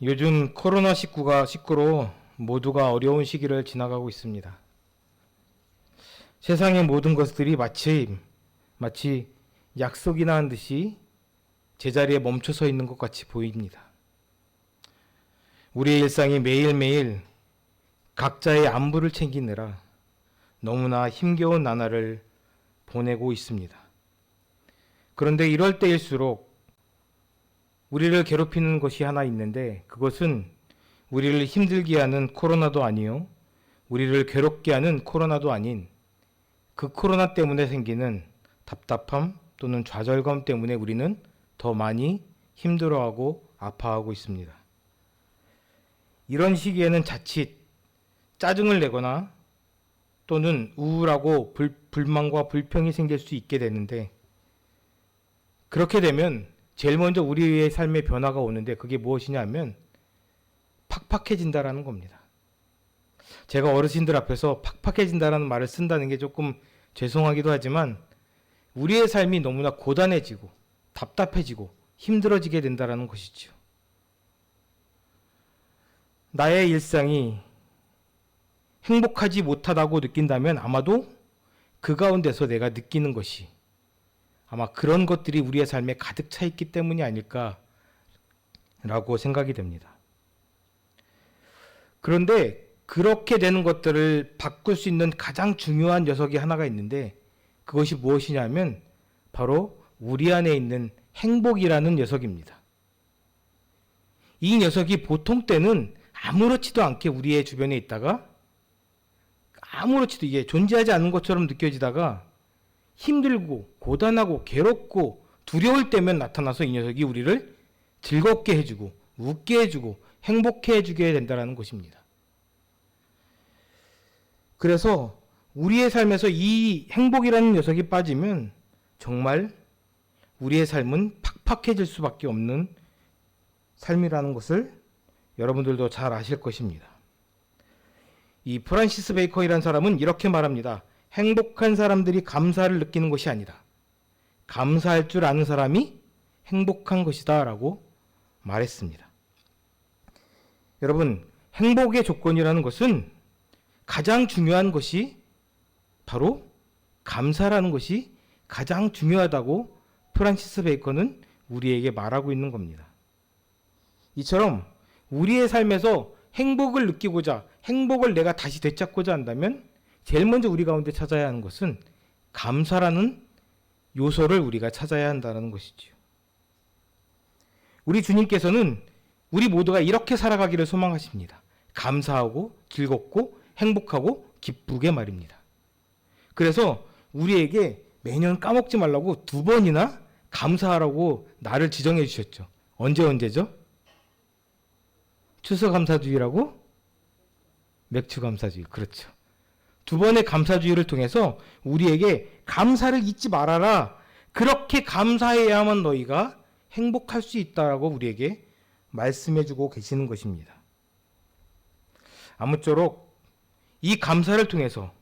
요즘 코로나19로 모두가 어려운 시기를 지나가고 있습니다. 세상의 모든 것들이 마치 약속이나 한 듯이 제자리에 멈춰서 있는 것 같이 보입니다. 우리의 일상이 매일매일 각자의 안부를 챙기느라 너무나 힘겨운 나날을 보내고 있습니다. 그런데 이럴 때일수록 우리를 괴롭히는 것이 하나 있는데, 그것은 우리를 힘들게 하는 코로나도 아니요, 우리를 괴롭게 하는 코로나도 아닌 그 코로나 때문에 생기는 답답함 또는 좌절감 때문에 우리는 더 많이 힘들어하고 아파하고 있습니다. 이런 시기에는 자칫 짜증을 내거나 또는 우울하고 불만과 불평이 생길 수 있게 되는데, 그렇게 되면 제일 먼저 우리의 삶의 변화가 오는데, 그게 무엇이냐 하면 팍팍해진다라는 겁니다. 제가 어르신들 앞에서 팍팍해진다라는 말을 쓴다는 게 조금 죄송하기도 하지만, 우리의 삶이 너무나 고단해지고 답답해지고 힘들어지게 된다라는 것이죠. 나의 일상이 행복하지 못하다고 느낀다면 아마도 그 가운데서 내가 느끼는 것이 아마 그런 것들이 우리의 삶에 가득 차 있기 때문이 아닐까라고 생각이 됩니다. 그런데 그렇게 되는 것들을 바꿀 수 있는 가장 중요한 녀석이 하나가 있는데, 그것이 무엇이냐면 바로 우리 안에 있는 행복이라는 녀석입니다. 이 녀석이 보통 때는 아무렇지도 않게 우리의 주변에 있다가 아무렇지도 이게 존재하지 않는 것처럼 느껴지다가 힘들고 고단하고 괴롭고 두려울 때면 나타나서 이 녀석이 우리를 즐겁게 해주고 웃게 해주고 행복해 해주게 된다는 것입니다. 그래서 우리의 삶에서 이 행복이라는 녀석이 빠지면 정말 우리의 삶은 팍팍해질 수밖에 없는 삶이라는 것을 여러분들도 잘 아실 것입니다. 이 프란시스 베이컨이라는 사람은 이렇게 말합니다. 행복한 사람들이 감사를 느끼는 것이 아니다, 감사할 줄 아는 사람이 행복한 것이다 라고 말했습니다. 여러분, 행복의 조건이라는 것은 가장 중요한 것이 바로 감사라는 것이 가장 중요하다고 프란시스 베이컨은 우리에게 말하고 있는 겁니다. 이처럼 우리의 삶에서 행복을 느끼고자, 행복을 내가 다시 되찾고자 한다면 제일 먼저 우리 가운데 찾아야 하는 것은 감사라는 요소를 우리가 찾아야 한다는 것이지요. 우리 주님께서는 우리 모두가 이렇게 살아가기를 소망하십니다. 감사하고 즐겁고 행복하고 기쁘게 말입니다. 그래서 우리에게 매년 까먹지 말라고 2번이나 감사하라고 날을 지정해 주셨죠. 언제죠? 추수감사주의라고? 맥추감사주의. 그렇죠. 2번의 감사주의를 통해서 우리에게 감사를 잊지 말아라, 그렇게 감사해야만 너희가 행복할 수 있다라고 우리에게 말씀해주고 계시는 것입니다. 아무쪼록 이 감사를 통해서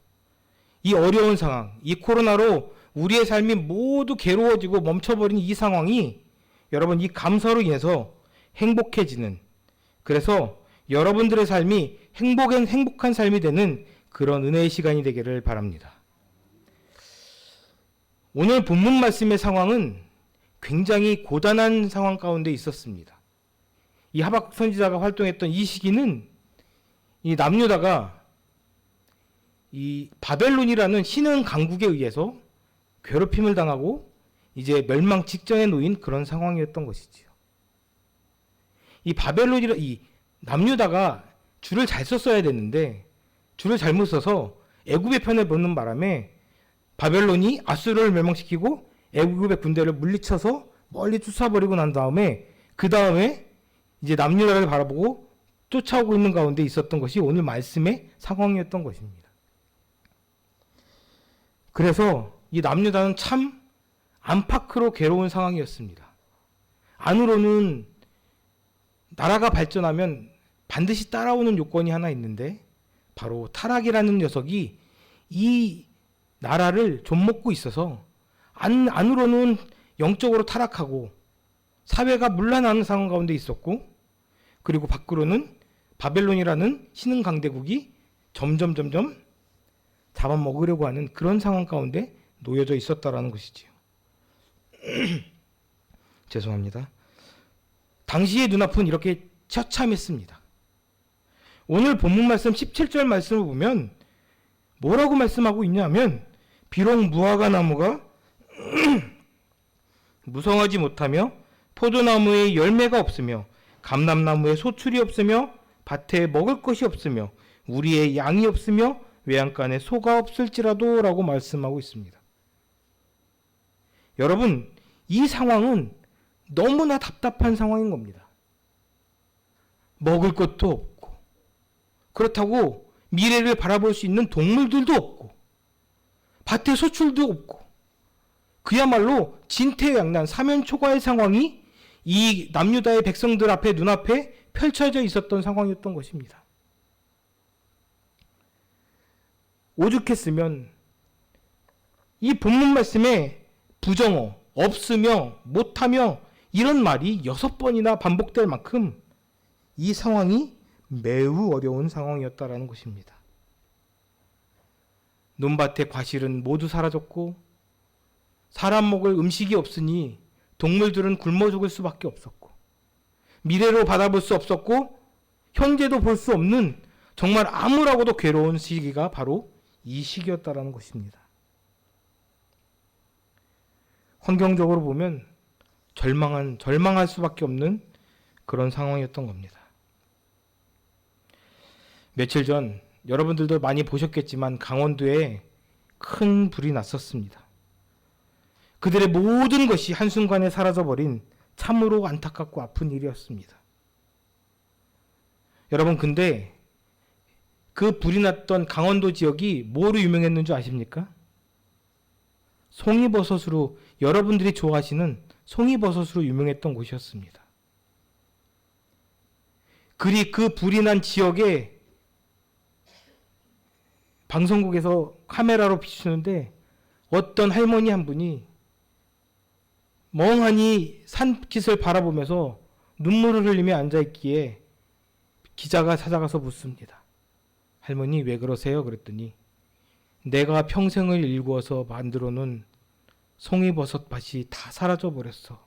이 어려운 상황, 이 코로나로 우리의 삶이 모두 괴로워지고 멈춰버린 이 상황이 여러분, 이 감사로 인해서 행복해지는, 그래서 여러분들의 삶이 행복한 삶이 되는 그런 은혜의 시간이 되기를 바랍니다. 오늘 본문 말씀의 상황은 굉장히 고단한 상황 가운데 있었습니다. 이 하박국 선지자가 활동했던 이 시기는 이 남유다가 이 바벨론이라는 신흥 강국에 의해서 괴롭힘을 당하고 이제 멸망 직전에 놓인 그런 상황이었던 것이지요. 이 남유다가 줄을 잘 썼어야 됐는데 줄을 잘못 써서 애굽의 편을 보는 바람에 바벨론이 아수르를 멸망시키고 애굽의 군대를 물리쳐서 멀리 쫓아버리고 난 다음에 그 다음에 이제 남유다를 바라보고 쫓아오고 있는 가운데 있었던 것이 오늘 말씀의 상황이었던 것입니다. 그래서 이 남유다는 참 안팎으로 괴로운 상황이었습니다. 안으로는 나라가 발전하면 반드시 따라오는 요건이 하나 있는데, 바로 타락이라는 녀석이 이 나라를 좀먹고 있어서 안으로는 영적으로 타락하고 사회가 문란하는 상황 가운데 있었고, 그리고 밖으로는 바벨론이라는 신흥 강대국이 점점 잡아먹으려고 하는 그런 상황 가운데 놓여져 있었다라는 것이지요. 죄송합니다. 당시의 눈앞은 이렇게 처참했습니다. 오늘 본문 말씀 17절 말씀을 보면 뭐라고 말씀하고 있냐면 비록 무화과 나무가 무성하지 못하며 포도나무에 열매가 없으며 감람나무에 소출이 없으며 밭에 먹을 것이 없으며 우리의 양이 없으며 외양간에 소가 없을지라도 라고 말씀하고 있습니다. 여러분, 이 상황은 너무나 답답한 상황인 겁니다. 먹을 것도 없고 그렇다고 미래를 바라볼 수 있는 동물들도 없고 밭에 소출도 없고 그야말로 진퇴양난 사면초가의 상황이 이 남유다의 백성들 앞에 눈앞에 펼쳐져 있었던 상황이었던 것입니다. 오죽했으면 이 본문 말씀에 부정어, 없으며, 못하며 이런 말이 6번이나 반복될 만큼 이 상황이 매우 어려운 상황이었다라는 것입니다. 논밭의 과실은 모두 사라졌고 사람 먹을 음식이 없으니 동물들은 굶어 죽을 수밖에 없었고 미래로 바라볼 수 없었고 현재도 볼 수 없는 정말 아무라고도 괴로운 시기가 바로 이 시기였다라는 것입니다. 환경적으로 보면 절망할 수밖에 없는 그런 상황이었던 겁니다. 며칠 전 여러분들도 많이 보셨겠지만 강원도에 큰 불이 났었습니다. 그들의 모든 것이 한순간에 사라져버린 참으로 안타깝고 아픈 일이었습니다. 여러분, 근데 그 불이 났던 강원도 지역이 뭐로 유명했는 줄 아십니까? 송이버섯으로, 여러분들이 좋아하시는 송이버섯으로 유명했던 곳이었습니다. 그 불이 난 지역에 방송국에서 카메라로 비추는데 어떤 할머니 한 분이 멍하니 산깃을 바라보면서 눈물을 흘리며 앉아있기에 기자가 찾아가서 묻습니다. 할머니 왜 그러세요? 그랬더니 내가 평생을 일구어서 만들어 놓은 송이버섯 밭이 다 사라져 버렸어.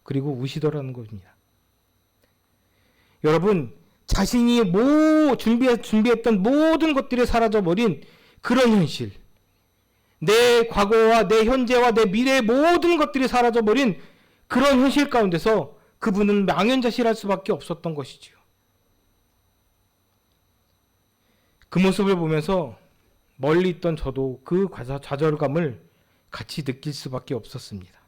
그리고 우시더라는 겁니다. 여러분, 자신이 준비했던 모든 것들이 사라져버린 그런 현실, 내 과거와 내 현재와 내 미래의 모든 것들이 사라져버린 그런 현실 가운데서 그분은 망연자실할 수밖에 없었던 것이지요. 그 모습을 보면서 멀리 있던 저도 그 좌절감을 같이 느낄 수밖에 없었습니다.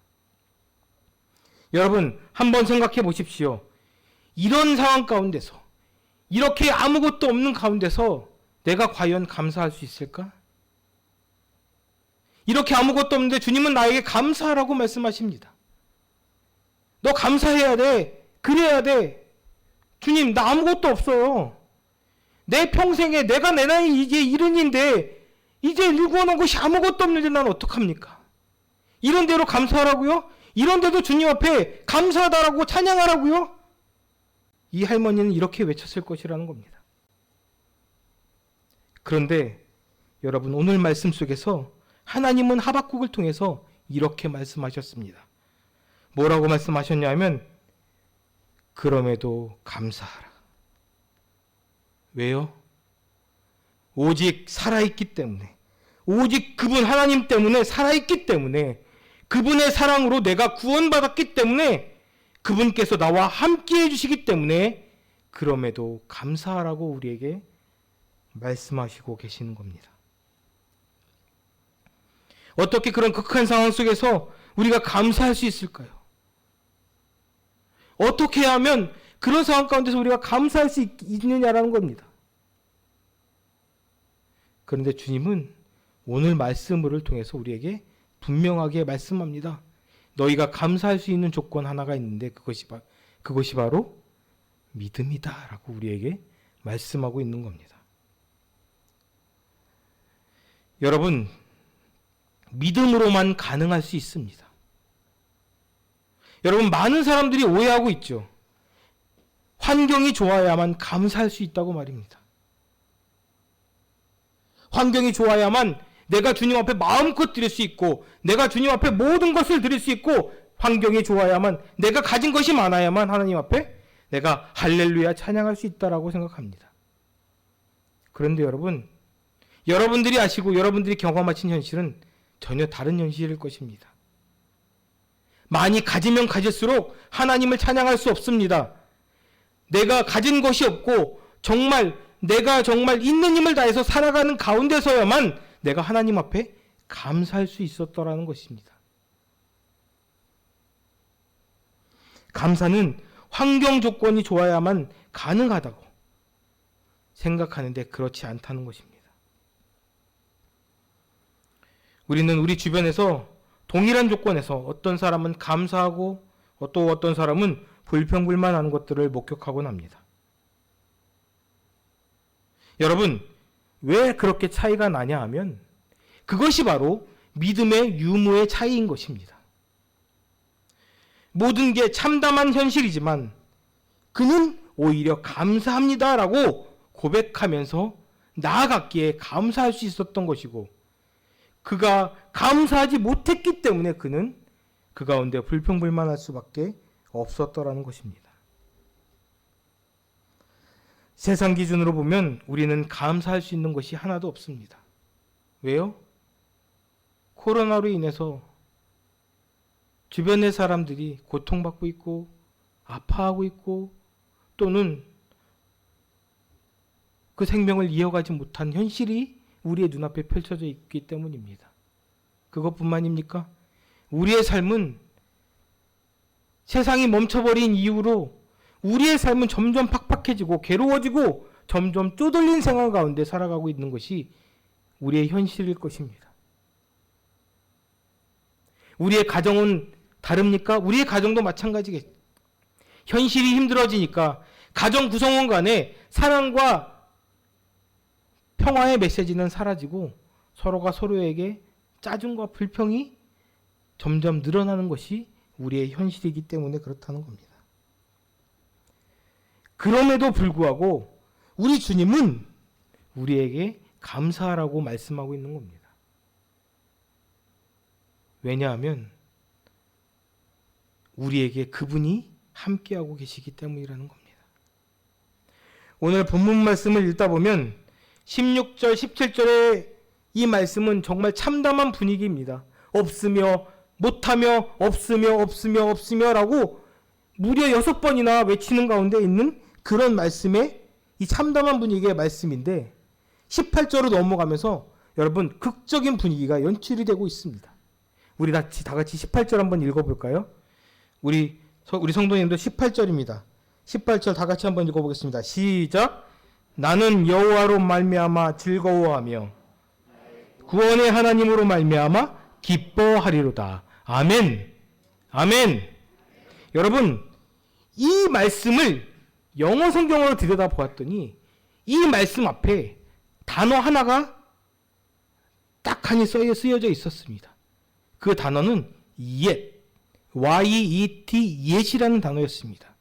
여러분, 한번 생각해 보십시오. 이런 상황 가운데서, 이렇게 아무것도 없는 가운데서 내가 과연 감사할 수 있을까? 이렇게 아무것도 없는데 주님은 나에게 감사하라고 말씀하십니다. 너 감사해야 돼. 그래야 돼. 주님, 나 아무것도 없어요. 내 평생에 내가 내 나이 이제 70인데 이제 일구어놓은 것이 아무것도 없는데 난 어떡합니까? 이런 대로 감사하라고요? 이런데도 주님 앞에 감사하다라고 찬양하라고요? 이 할머니는 이렇게 외쳤을 것이라는 겁니다. 그런데 여러분, 오늘 말씀 속에서 하나님은 하박국을 통해서 이렇게 말씀하셨습니다. 뭐라고 말씀하셨냐면 그럼에도 감사하라. 왜요? 오직 살아있기 때문에, 오직 그분 하나님 때문에 살아있기 때문에, 그분의 사랑으로 내가 구원받았기 때문에, 그분께서 나와 함께 해주시기 때문에 그럼에도 감사하라고 우리에게 말씀하시고 계시는 겁니다. 어떻게 그런 극한 상황 속에서 우리가 감사할 수 있을까요? 어떻게 하면 그런 상황 가운데서 우리가 감사할 수 있느냐라는 겁니다. 그런데 주님은 오늘 말씀을 통해서 우리에게 분명하게 말씀합니다. 너희가 감사할 수 있는 조건 하나가 있는데 그것이 바로 믿음이다 라고 우리에게 말씀하고 있는 겁니다. 여러분, 믿음으로만 가능할 수 있습니다. 여러분, 많은 사람들이 오해하고 있죠. 환경이 좋아야만 감사할 수 있다고 말입니다. 환경이 좋아야만 내가 주님 앞에 마음껏 드릴 수 있고, 내가 주님 앞에 모든 것을 드릴 수 있고, 환경이 좋아야만, 내가 가진 것이 많아야만 하나님 앞에 내가 할렐루야 찬양할 수 있다라고 생각합니다. 그런데 여러분, 여러분들이 아시고 여러분들이 경험하신 현실은 전혀 다른 현실일 것입니다. 많이 가지면 가질수록 하나님을 찬양할 수 없습니다. 내가 가진 것이 없고 내가 정말 있는 힘을 다해서 살아가는 가운데서야만 내가 하나님 앞에 감사할 수 있었더라는 것입니다. 감사는 환경 조건이 좋아야만 가능하다고 생각하는데 그렇지 않다는 것입니다. 우리는 우리 주변에서 동일한 조건에서 어떤 사람은 감사하고 또 어떤 사람은 불평불만하는 것들을 목격하곤 합니다. 여러분, 왜 그렇게 차이가 나냐 하면 그것이 바로 믿음의 유무의 차이인 것입니다. 모든 게 참담한 현실이지만 그는 오히려 감사합니다라고 고백하면서 나아갔기에 감사할 수 있었던 것이고, 그가 감사하지 못했기 때문에 그는 그 가운데 불평불만할 수밖에 없었더라는 것입니다. 세상 기준으로 보면 우리는 감사할 수 있는 것이 하나도 없습니다. 왜요? 코로나로 인해서 주변의 사람들이 고통받고 있고 아파하고 있고 또는 그 생명을 이어가지 못한 현실이 우리의 눈앞에 펼쳐져 있기 때문입니다. 그것뿐만입니까? 우리의 삶은 세상이 멈춰버린 이후로 우리의 삶은 점점 팍팍해지고 괴로워지고 점점 쪼들린 생활 가운데 살아가고 있는 것이 우리의 현실일 것입니다. 우리의 가정은 다릅니까? 우리의 가정도 마찬가지겠죠. 현실이 힘들어지니까 가정 구성원 간에 사랑과 평화의 메시지는 사라지고 서로가 서로에게 짜증과 불평이 점점 늘어나는 것이 우리의 현실이기 때문에 그렇다는 겁니다. 그럼에도 불구하고 우리 주님은 우리에게 감사하라고 말씀하고 있는 겁니다. 왜냐하면 우리에게 그분이 함께하고 계시기 때문이라는 겁니다. 오늘 본문 말씀을 읽다 보면 16절, 17절의 이 말씀은 정말 참담한 분위기입니다. 없으며, 못하며, 없으며 라고 무려 6번이나 외치는 가운데 있는 그런 말씀의 이 참담한 분위기의 말씀인데 18절로 넘어가면서 여러분 극적인 분위기가 연출이 되고 있습니다. 우리 다 같이 18절 한번 읽어볼까요? 우리 성도님도 18절입니다. 18절 다 같이 한번 읽어보겠습니다. 시작! 나는 여호와로 말미암아 즐거워하며 구원의 하나님으로 말미암아 기뻐하리로다. 아멘. 아멘. 여러분, 이 말씀을 영어 성경으로 들여다보았더니 이 말씀 앞에 단어 하나가 딱하니 쓰여져 있었습니다. 그 단어는 yet, Y-E-T, yet이라는 단어였습니다.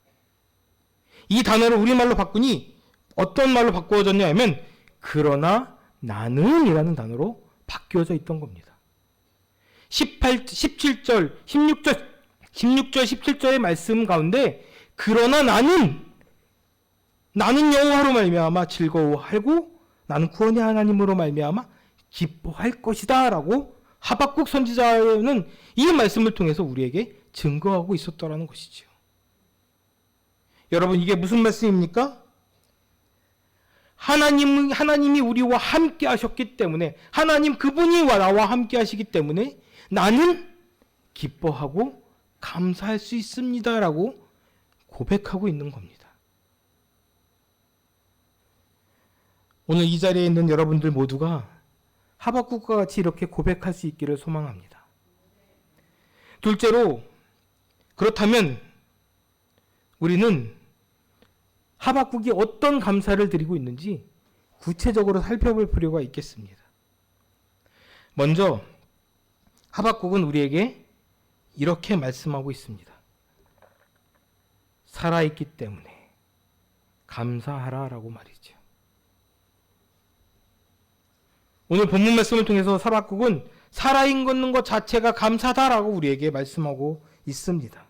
이 단어를 우리말로 바꾸니 어떤 말로 바꾸어졌냐 하면 그러나 나는 이라는 단어로 바뀌어져 있던 겁니다. 17절, 16절, 17절의 말씀 가운데 그러나 나는 여호와로 말미암아 즐거워하고 나는 구원의 하나님으로 말미암아 기뻐할 것이다 라고 하박국 선지자는 이 말씀을 통해서 우리에게 증거하고 있었다라는 것이죠. 여러분, 이게 무슨 말씀입니까? 하나님이 우리와 함께 하셨기 때문에, 하나님 그분이 나와 함께 하시기 때문에 나는 기뻐하고 감사할 수 있습니다 라고 고백하고 있는 겁니다. 오늘 이 자리에 있는 여러분들 모두가 하박국과 같이 이렇게 고백할 수 있기를 소망합니다. 둘째로, 그렇다면 우리는 하박국이 어떤 감사를 드리고 있는지 구체적으로 살펴볼 필요가 있겠습니다. 먼저 하박국은 우리에게 이렇게 말씀하고 있습니다. 살아있기 때문에, 감사하라라고 말이죠. 오늘 본문 말씀을 통해서 하박국은 살아있는 것 자체가 감사다라고 우리에게 말씀하고 있습니다.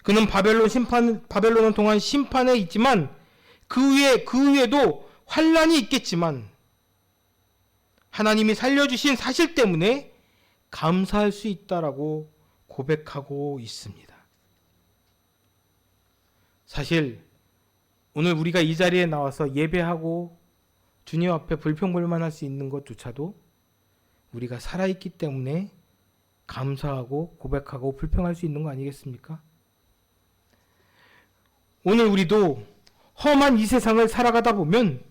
그는 바벨론은 동안 심판에 있지만 그 위에도 환란이 있겠지만 하나님이 살려주신 사실 때문에 감사할 수 있다라고 고백하고 있습니다. 사실 오늘 우리가 이 자리에 나와서 예배하고 주님 앞에 불평불만할 수 있는 것조차도 우리가 살아있기 때문에 감사하고 고백하고 불평할 수 있는 거 아니겠습니까? 오늘 우리도 험한 이 세상을 살아가다 보면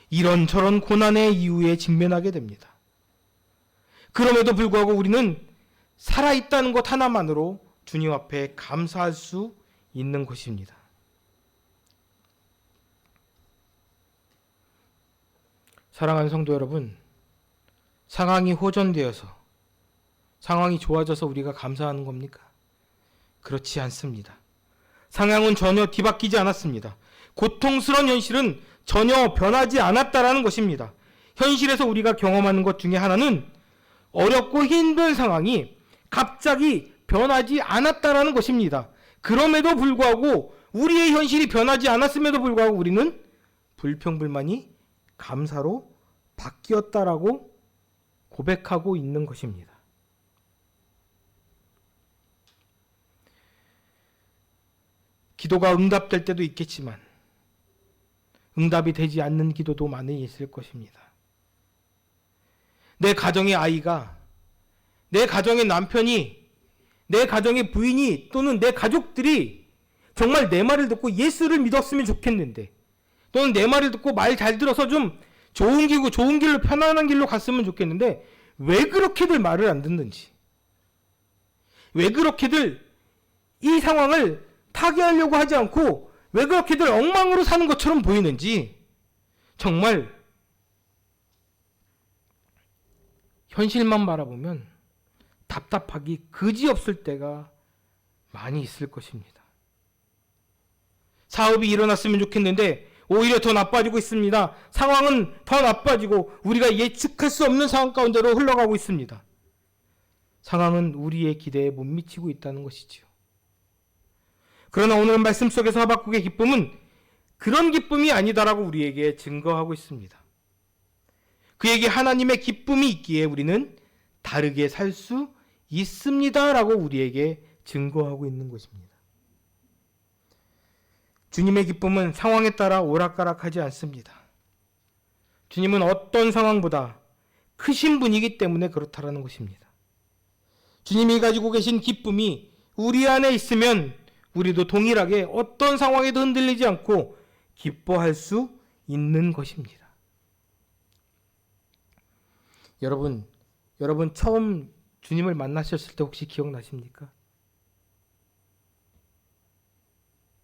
이런저런 고난의 이유에 직면하게 됩니다. 그럼에도 불구하고 우리는 살아있다는 것 하나만으로 주님 앞에 감사할 수 있는 것입니다. 사랑하는 성도 여러분, 상황이 호전되어서 상황이 좋아져서 우리가 감사하는 겁니까? 그렇지 않습니다. 상황은 전혀 뒤바뀌지 않았습니다. 고통스러운 현실은 전혀 변하지 않았다라는 것입니다. 현실에서 우리가 경험하는 것 중에 하나는 어렵고 힘든 상황이 갑자기 변하지 않았다라는 것입니다. 그럼에도 불구하고 우리의 현실이 변하지 않았음에도 불구하고 우리는 불평불만이 감사로 바뀌었다라고 고백하고 있는 것입니다. 기도가 응답될 때도 있겠지만 응답이 되지 않는 기도도 많이 있을 것입니다. 내 가정의 아이가, 내 가정의 남편이, 내 가정의 부인이 또는 내 가족들이 정말 내 말을 듣고 예수를 믿었으면 좋겠는데, 또는 내 말을 듣고 말 잘 들어서 좀 좋은 길로 편안한 길로 갔으면 좋겠는데 왜 그렇게들 말을 안 듣는지, 왜 그렇게들 이 상황을 타개하려고 하지 않고 왜 그렇게들 엉망으로 사는 것처럼 보이는지 정말 현실만 바라보면 답답하기 그지없을 때가 많이 있을 것입니다. 사업이 일어났으면 좋겠는데 오히려 더 나빠지고 있습니다. 상황은 더 나빠지고 우리가 예측할 수 없는 상황 가운데로 흘러가고 있습니다. 상황은 우리의 기대에 못 미치고 있다는 것이지요. 그러나 오늘 말씀 속에서 하박국의 기쁨은 그런 기쁨이 아니다라고 우리에게 증거하고 있습니다. 그에게 하나님의 기쁨이 있기에 우리는 다르게 살 수 있습니다라고 우리에게 증거하고 있는 것입니다. 주님의 기쁨은 상황에 따라 오락가락하지 않습니다. 주님은 어떤 상황보다 크신 분이기 때문에 그렇다라는 것입니다. 주님이 가지고 계신 기쁨이 우리 안에 있으면 우리도 동일하게 어떤 상황에도 흔들리지 않고 기뻐할 수 있는 것입니다. 여러분 처음 주님을 만나셨을 때 혹시 기억나십니까?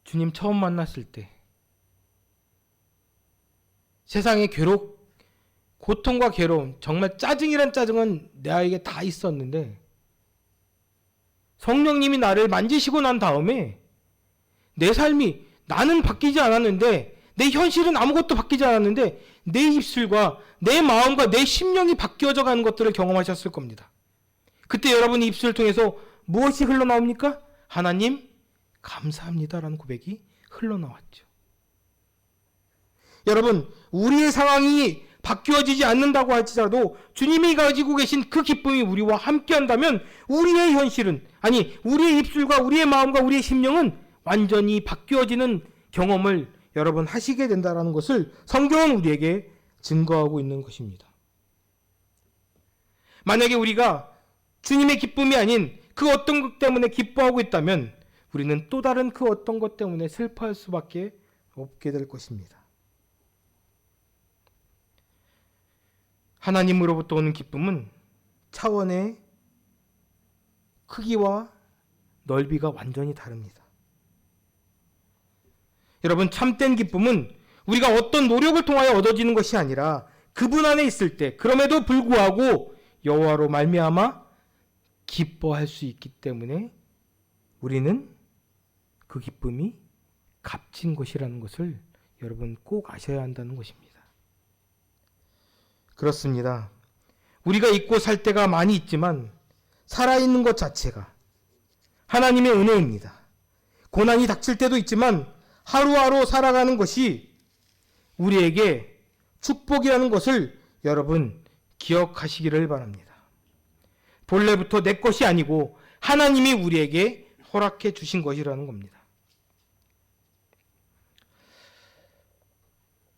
주님 처음 만났을 때 세상의 고통과 괴로움, 정말 짜증이란 짜증은 나에게 다 있었는데 성령님이 나를 만지시고 난 다음에 내 삶이, 나는 바뀌지 않았는데, 내 현실은 아무것도 바뀌지 않았는데 내 입술과 내 마음과 내 심령이 바뀌어져 가는 것들을 경험하셨을 겁니다. 그때 여러분의 입술을 통해서 무엇이 흘러나옵니까? 하나님 감사합니다라는 고백이 흘러나왔죠. 여러분, 우리의 상황이 바뀌어지지 않는다고 할지라도 주님이 가지고 계신 그 기쁨이 우리와 함께한다면 우리의 현실은, 아니 우리의 입술과 우리의 마음과 우리의 심령은 완전히 바뀌어지는 경험을 여러분 하시게 된다는 것을 성경은 우리에게 증거하고 있는 것입니다. 만약에 우리가 주님의 기쁨이 아닌 그 어떤 것 때문에 기뻐하고 있다면 우리는 또 다른 그 어떤 것 때문에 슬퍼할 수밖에 없게 될 것입니다. 하나님으로부터 오는 기쁨은 차원의 크기와 넓이가 완전히 다릅니다. 여러분, 참된 기쁨은 우리가 어떤 노력을 통하여 얻어지는 것이 아니라 그분 안에 있을 때, 그럼에도 불구하고 여호와로 말미암아 기뻐할 수 있기 때문에 우리는 그 기쁨이 값진 것이라는 것을 여러분 꼭 아셔야 한다는 것입니다. 그렇습니다. 우리가 잊고 살 때가 많이 있지만 살아있는 것 자체가 하나님의 은혜입니다. 고난이 닥칠 때도 있지만 하루하루 살아가는 것이 우리에게 축복이라는 것을 여러분 기억하시기를 바랍니다. 본래부터 내 것이 아니고 하나님이 우리에게 허락해 주신 것이라는 겁니다.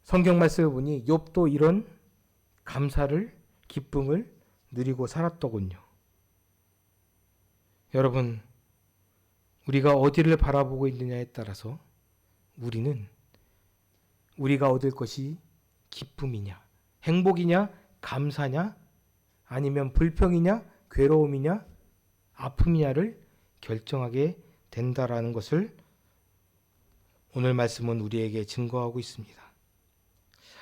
성경 말씀을 보니 욥도 이런 감사를, 기쁨을 누리고 살았더군요. 여러분, 우리가 어디를 바라보고 있느냐에 따라서 우리가 얻을 것이 기쁨이냐, 행복이냐, 감사냐, 아니면 불평이냐, 괴로움이냐, 아픔이냐를 결정하게 된다라는 것을 오늘 말씀은 우리에게 증거하고 있습니다.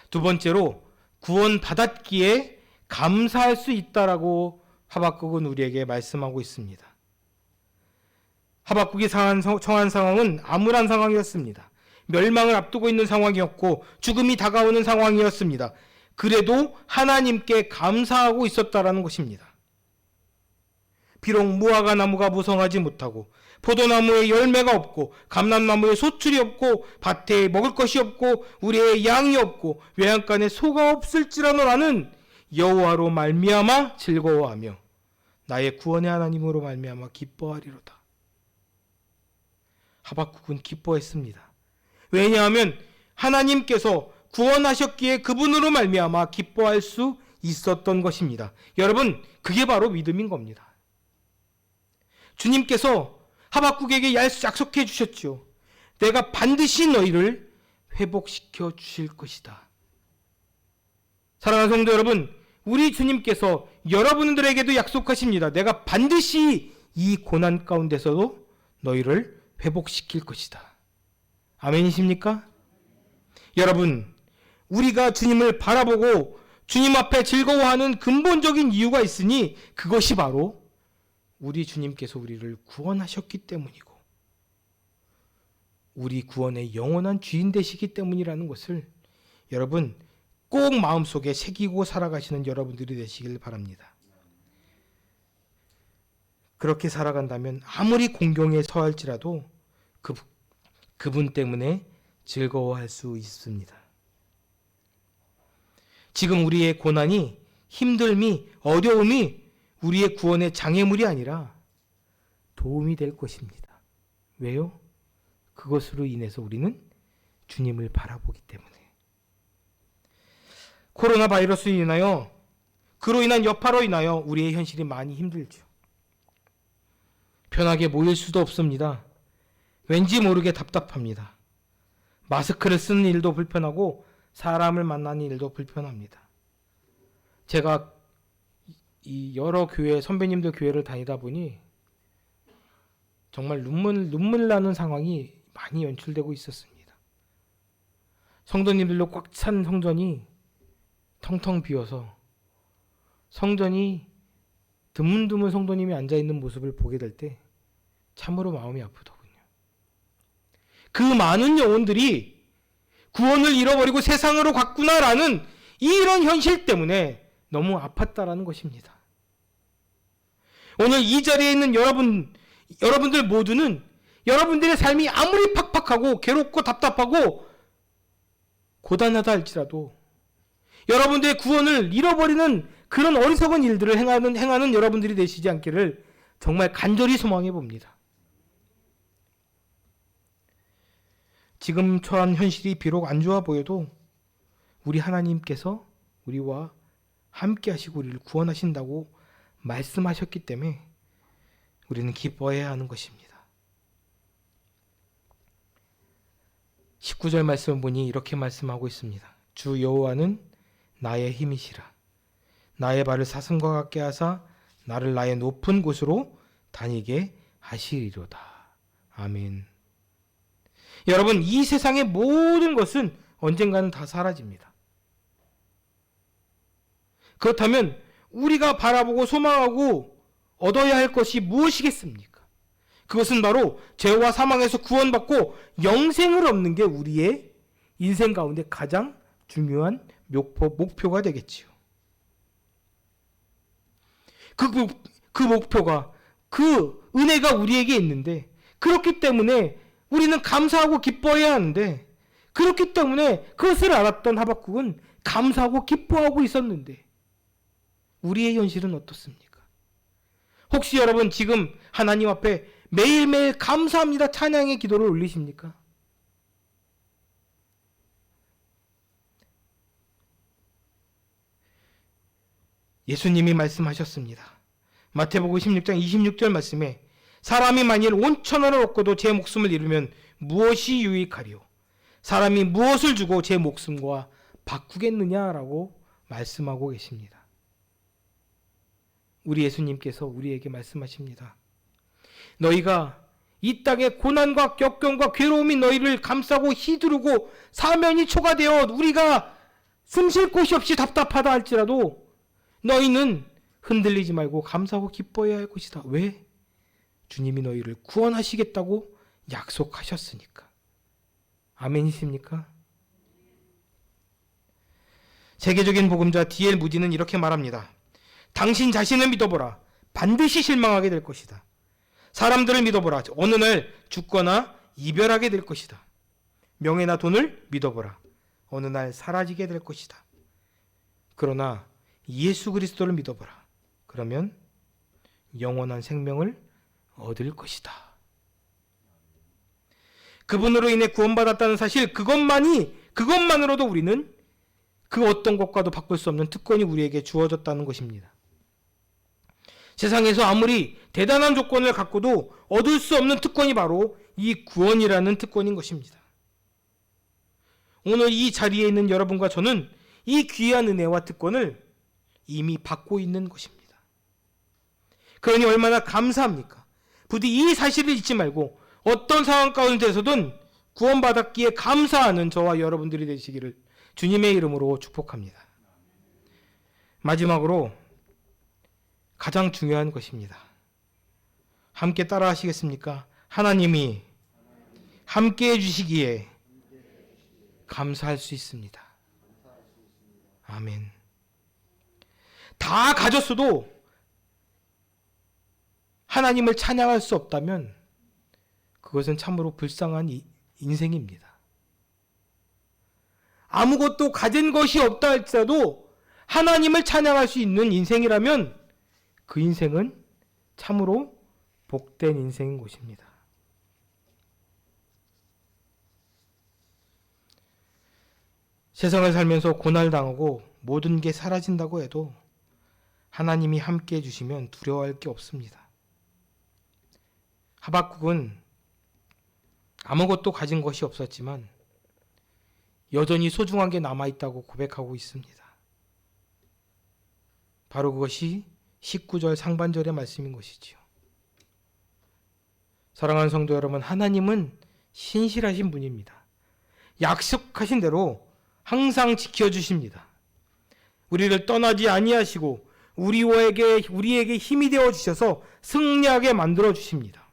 두 번째로 구원받았기에 감사할 수 있다라고 하박국은 우리에게 말씀하고 있습니다. 하박국이 처한 상황은 암울한 상황이었습니다. 멸망을 앞두고 있는 상황이었고 죽음이 다가오는 상황이었습니다. 그래도 하나님께 감사하고 있었다라는 것입니다. 비록 무화과 나무가 무성하지 못하고 포도나무에 열매가 없고 감람나무에 소출이 없고 밭에 먹을 것이 없고 우리의 양이 없고 외양간에 소가 없을지라도 나는 여호와로 말미암아 즐거워하며 나의 구원의 하나님으로 말미암아 기뻐하리로다. 하박국은 기뻐했습니다. 왜냐하면 하나님께서 구원하셨기에 그분으로 말미암아 기뻐할 수 있었던 것입니다. 여러분, 그게 바로 믿음인 겁니다. 주님께서 하박국에게 약속해 주셨죠. 내가 반드시 너희를 회복시켜 주실 것이다. 사랑하는 성도 여러분, 우리 주님께서 여러분들에게도 약속하십니다. 내가 반드시 이 고난 가운데서도 너희를 회복시킬 것이다. 아멘이십니까? 여러분, 우리가 주님을 바라보고 주님 앞에 즐거워하는 근본적인 이유가 있으니 그것이 바로 우리 주님께서 우리를 구원하셨기 때문이고 우리 구원의 영원한 주인 되시기 때문이라는 것을 여러분 꼭 마음속에 새기고 살아가시는 여러분들이 되시길 바랍니다. 그렇게 살아간다면 아무리 공경에 처할지라도 그분 때문에 즐거워할 수 있습니다. 지금 우리의 고난이, 힘듦이, 어려움이 우리의 구원의 장애물이 아니라 도움이 될 것입니다. 왜요? 그것으로 인해서 우리는 주님을 바라보기 때문에. 코로나 바이러스로 인하여, 그로 인한 여파로 인하여 우리의 현실이 많이 힘들죠. 편하게 모일 수도 없습니다. 왠지 모르게 답답합니다. 마스크를 쓰는 일도 불편하고 사람을 만나는 일도 불편합니다. 제가 이 여러 교회, 선배님들 교회를 다니다 보니 정말 눈물 나는 상황이 많이 연출되고 있었습니다. 성도님들로 꽉 찬 성전이 텅텅 비어서 성전이 드문드문 성도님이 앉아있는 모습을 보게 될 때 참으로 마음이 아프더군요. 그 많은 영혼들이 구원을 잃어버리고 세상으로 갔구나라는 이런 현실 때문에 너무 아팠다라는 것입니다. 오늘 이 자리에 있는 여러분들 모두는 여러분들의 삶이 아무리 팍팍하고 괴롭고 답답하고 고단하다 할지라도 여러분들의 구원을 잃어버리는 그런 어리석은 일들을 행하는 여러분들이 되시지 않기를 정말 간절히 소망해 봅니다. 지금 처한 현실이 비록 안 좋아 보여도 우리 하나님께서 우리와 함께 하시고 우리를 구원하신다고 말씀하셨기 때문에 우리는 기뻐해야 하는 것입니다. 19절 말씀을 보니 이렇게 말씀하고 있습니다. 주 여호와는 나의 힘이시라. 나의 발을 사슴과 같게 하사 나를 나의 높은 곳으로 다니게 하시리로다. 아멘. 여러분, 이 세상의 모든 것은 언젠가는 다 사라집니다. 그렇다면 우리가 바라보고 소망하고 얻어야 할 것이 무엇이겠습니까? 그것은 바로 죄와 사망에서 구원받고 영생을 얻는 게 우리의 인생 가운데 가장 중요한 목표가 되겠지요. 그 목표가, 그 은혜가 우리에게 있는데, 그렇기 때문에 우리는 감사하고 기뻐해야 하는데, 그렇기 때문에 그것을 알았던 하박국은 감사하고 기뻐하고 있었는데, 우리의 현실은 어떻습니까? 혹시 여러분 지금 하나님 앞에 매일매일 감사합니다 찬양의 기도를 올리십니까? 예수님이 말씀하셨습니다. 마태복음 16장 26절 말씀에 사람이 만일 5,000원을 얻고도 제 목숨을 잃으면 무엇이 유익하리요? 사람이 무엇을 주고 제 목숨과 바꾸겠느냐라고 말씀하고 계십니다. 우리 예수님께서 우리에게 말씀하십니다. 너희가 이 땅의 고난과 역경과 괴로움이 너희를 감싸고 휘두르고 사면이 초과되어 우리가 숨 쉴 곳이 없이 답답하다 할지라도 너희는 흔들리지 말고 감사하고 기뻐해야 할 것이다. 왜? 주님이 너희를 구원하시겠다고 약속하셨으니까. 아멘이십니까? 세계적인 복음자 D.L. 무디는 이렇게 말합니다. 당신 자신을 믿어보라. 반드시 실망하게 될 것이다. 사람들을 믿어보라. 어느 날 죽거나 이별하게 될 것이다. 명예나 돈을 믿어보라. 어느 날 사라지게 될 것이다. 그러나 예수 그리스도를 믿어보라. 그러면 영원한 생명을 얻을 것이다. 그분으로 인해 구원받았다는 사실, 그것만으로도 우리는 그 어떤 것과도 바꿀 수 없는 특권이 우리에게 주어졌다는 것입니다. 세상에서 아무리 대단한 조건을 갖고도 얻을 수 없는 특권이 바로 이 구원이라는 특권인 것입니다. 오늘 이 자리에 있는 여러분과 저는 이 귀한 은혜와 특권을 이미 받고 있는 것입니다. 그러니 얼마나 감사합니까? 부디 이 사실을 잊지 말고 어떤 상황 가운데서든 구원받았기에 감사하는 저와 여러분들이 되시기를 주님의 이름으로 축복합니다. 마지막으로 가장 중요한 것입니다. 함께 따라 하시겠습니까? 하나님이 함께 해주시기에 감사할 수 있습니다. 아멘. 다 가졌어도 하나님을 찬양할 수 없다면 그것은 참으로 불쌍한 인생입니다. 아무것도 가진 것이 없다 할지라도 하나님을 찬양할 수 있는 인생이라면 그 인생은 참으로 복된 인생인 것입니다. 세상을 살면서 고난당하고 모든 게 사라진다고 해도 하나님이 함께 해주시면 두려워할 게 없습니다. 하박국은 아무것도 가진 것이 없었지만 여전히 소중한 게 남아있다고 고백하고 있습니다. 바로 그것이 19절 상반절의 말씀인 것이지요. 사랑하는 성도 여러분, 하나님은 신실하신 분입니다. 약속하신 대로 항상 지켜주십니다. 우리를 떠나지 아니하시고 우리에게 힘이 되어 주셔서 승리하게 만들어 주십니다.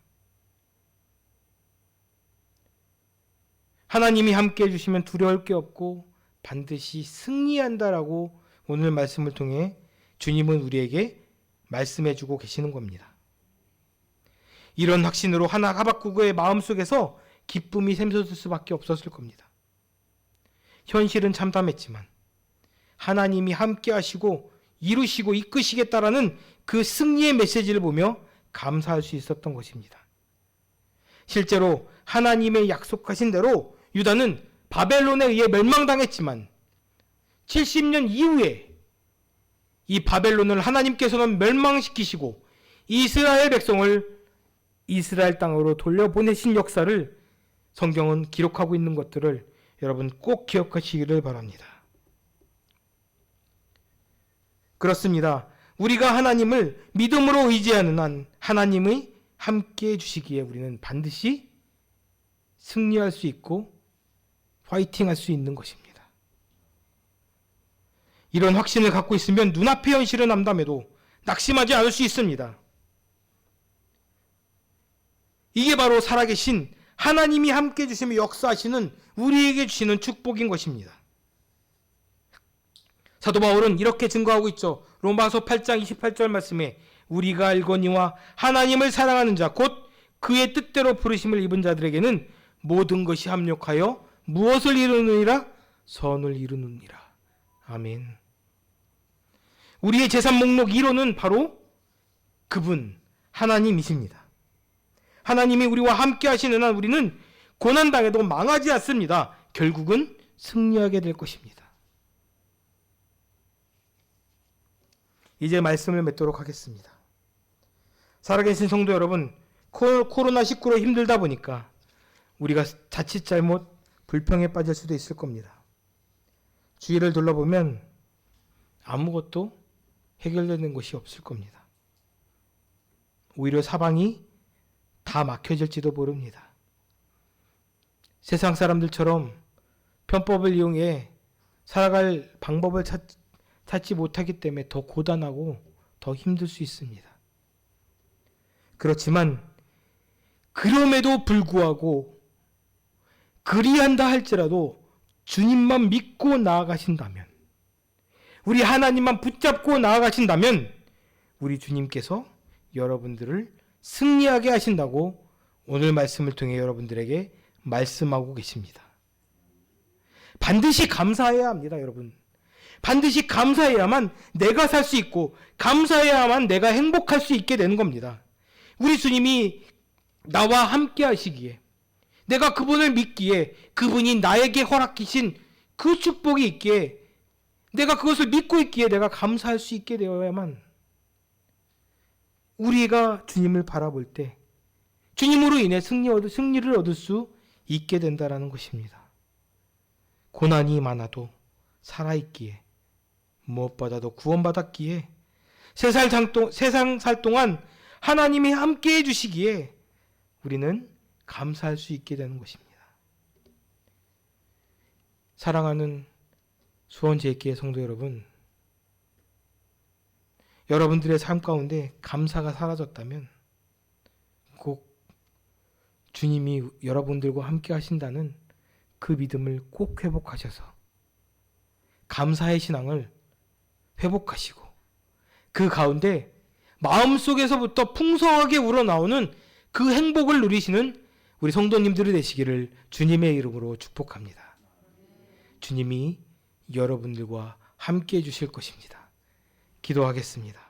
하나님이 함께 해주시면 두려울 게 없고 반드시 승리한다라고 오늘 말씀을 통해 주님은 우리에게 말씀해주고 계시는 겁니다. 이런 확신으로 하박국의 마음속에서 기쁨이 샘솟을 수밖에 없었을 겁니다. 현실은 참담했지만 하나님이 함께 하시고 이루시고 이끄시겠다라는 그 승리의 메시지를 보며 감사할 수 있었던 것입니다. 실제로 하나님의 약속하신 대로 유다는 바벨론에 의해 멸망당했지만 70년 이후에 이 바벨론을 하나님께서는 멸망시키시고 이스라엘 백성을 이스라엘 땅으로 돌려보내신 역사를 성경은 기록하고 있는 것들을 여러분 꼭 기억하시기를 바랍니다. 그렇습니다. 우리가 하나님을 믿음으로 의지하는 한 하나님의 함께해 주시기에 우리는 반드시 승리할 수 있고 화이팅할 수 있는 것입니다. 이런 확신을 갖고 있으면 눈앞의 현실은 암담해도 낙심하지 않을 수 있습니다. 이게 바로 살아계신 하나님이 함께 해주시며 역사하시는 우리에게 주시는 축복인 것입니다. 사도 바울은 이렇게 증거하고 있죠. 로마서 8장 28절 말씀에 우리가 알거니와 하나님을 사랑하는 자 곧 그의 뜻대로 부르심을 입은 자들에게는 모든 것이 합력하여 무엇을 이루느니라? 선을 이루느니라. 아멘. 우리의 재산 목록 1호는 바로 그분 하나님이십니다. 하나님이 우리와 함께 하시는 한 우리는 고난당해도 망하지 않습니다. 결국은 승리하게 될 것입니다. 이제 말씀을 맺도록 하겠습니다. 살아계신 성도 여러분, 코로나19로 힘들다 보니까 우리가 자칫 잘못 불평에 빠질 수도 있을 겁니다. 주위를 둘러보면 아무것도 해결되는 것이 없을 겁니다. 오히려 사방이 다 막혀질지도 모릅니다. 세상 사람들처럼 편법을 이용해 살아갈 방법을 찾지 못하기 때문에 더 고단하고 더 힘들 수 있습니다. 그렇지만 그럼에도 불구하고 그리한다 할지라도 주님만 믿고 나아가신다면, 우리 하나님만 붙잡고 나아가신다면 우리 주님께서 여러분들을 승리하게 하신다고 오늘 말씀을 통해 여러분들에게 말씀하고 계십니다. 반드시 감사해야 합니다, 여러분. 반드시 감사해야만 내가 살 수 있고 감사해야만 내가 행복할 수 있게 되는 겁니다. 우리 주님이 나와 함께 하시기에, 내가 그분을 믿기에, 그분이 나에게 허락하신 그 축복이 있기에, 내가 그것을 믿고 있기에 내가 감사할 수 있게 되어야만 우리가 주님을 바라볼 때 주님으로 인해 승리를 얻을 수 있게 된다는 것입니다. 고난이 많아도 살아있기에, 무엇보다도 구원받았기에, 세상 살 동안 하나님이 함께 해주시기에 우리는 감사할 수 있게 되는 것입니다. 사랑하는 수원 제1교회 성도 여러분, 여러분들의 삶 가운데 감사가 사라졌다면 꼭 주님이 여러분들과 함께 하신다는 그 믿음을 꼭 회복하셔서 감사의 신앙을 회복하시고, 그 가운데 마음속에서부터 풍성하게 우러나오는 그 행복을 누리시는 우리 성도님들이 되시기를 주님의 이름으로 축복합니다. 주님이 여러분들과 함께 해주실 것입니다. 기도하겠습니다.